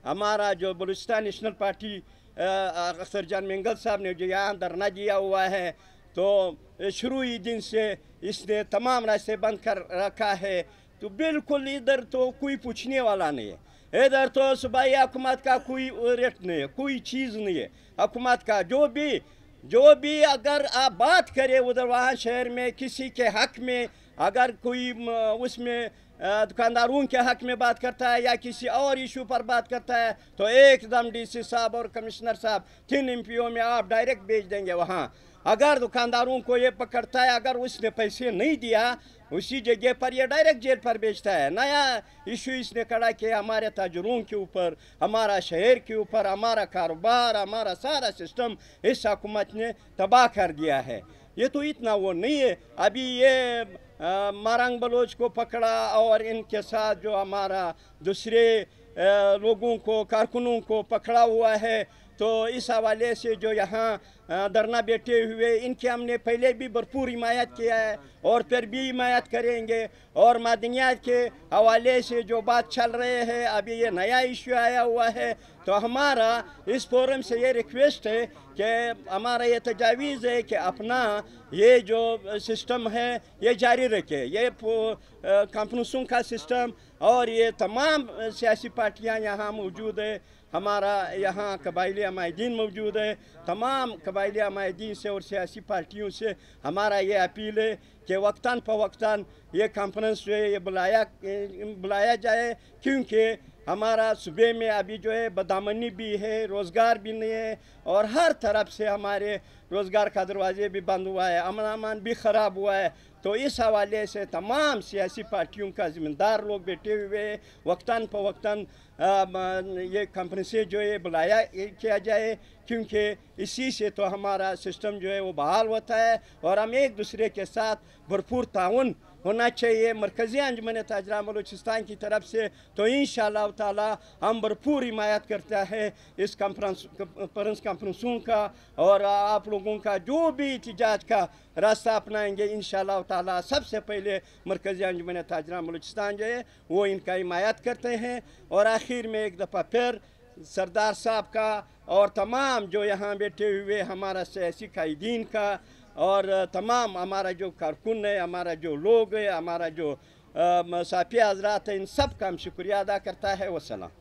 हमारा जो Balochistan national party Akhtar जान मिंगल साहब ने जो यहाँ धरना दिया हुआ है, तो शुरू ही दिन से इसने तमाम रास्ते बंद कर रखा है। तो बिल्कुल इधर तो कोई पूछने वाला नहीं है। इधर तो सूबाई हुकूमत का कोई रेट नहीं है, कोई चीज़ नहीं है। हुकूमत का जो भी अगर आप बात करें उधर वहाँ शहर में किसी के हक में, अगर कोई उसमें दुकानदारों के हक में बात करता है या किसी और इशू पर बात करता है, तो एकदम डीसी साहब और कमिश्नर साहब 3 एमपीओ में आप डायरेक्ट भेज देंगे वहाँ। अगर दुकानदारों को ये पकड़ता है, अगर उसने पैसे नहीं दिया, उसी जगह पर ये डायरेक्ट जेल पर भेजता है। नया इशू इसने खड़ा किया हमारे ताजरों के ऊपर, हमारा शहर के ऊपर, हमारा कारोबार, हमारा सारा सिस्टम इस हुकूमत ने तबाह कर दिया है। ये तो इतना वो नहीं है। अभी ये मारंग बलोच को पकड़ा और इनके साथ जो हमारा दूसरे लोगों को, कारकुनों को पकड़ा हुआ है, तो इस हवाले से जो यहाँ धरना बैठे हुए, इनकी हमने पहले भी भरपूर हिमायत किया है और फिर भी हिमायत करेंगे। और मादनियात के हवाले से जो बात चल रहे हैं, अभी ये नया इशू आया हुआ है, तो हमारा इस फोरम से ये रिक्वेस्ट है कि हमारा ये तजावीज़ है कि अपना ये जो सिस्टम है ये जारी रखे। ये कॉन्फ्रेंसों का सिस्टम और ये तमाम सियासी पार्टियाँ यहाँ मौजूद है। हमारा यहाँ कबाइली अमायदीन मौजूद है। तमाम कबाइली अमायदीन से और सियासी पार्टियों से हमारा ये अपील है कि वक्तन फ़वक्तन ये कॉन्फ्रेंस जो है ये बुलाया जाए, क्योंकि हमारा सूबे में अभी जो है बदआमनी भी है, रोज़गार भी नहीं है और हर तरफ से हमारे रोज़गार का दरवाजे भी बंद हुआ है, अमन भी ख़राब हुआ है। तो इस हवाले से तमाम सियासी पार्टियों का ज़िम्मेदार लोग बैठे हुए वक्तन फ़वक्तन ये कॉन्फ्रेंसें जो है बुलाया किया जाए, क्योंकि इसी से तो हमारा सिस्टम जो है वो बहाल होता है और हम एक दूसरे के साथ भरपूर ताउन होना चाहिए। मरकज़ी अंजुमन ताजरा बलूचिस्तान की तरफ से तो इंशाअल्लाह ताला हम भरपूर हिमायत करता है इस कॉन्फ्रेंसों का, और आप लोगों का जो भी एहतजाज का रास्ता अपनाएंगे इंशाअल्लाह ताला सबसे पहले मरकज़ी अंजुमन ताजरा बलूचिस्तान जो है वो इनका हिमायत करते हैं। और आखिर में एक दफ़ा फिर सरदार साहब का और तमाम जो यहाँ बैठे हुए हमारा सियासी कायदीन का और तमाम हमारा जो कारकुन है, हमारा जो लोग है, हमारा जो साफी हजरात है, इन सब का हम शुक्रिया अदा करता है। वसलाम।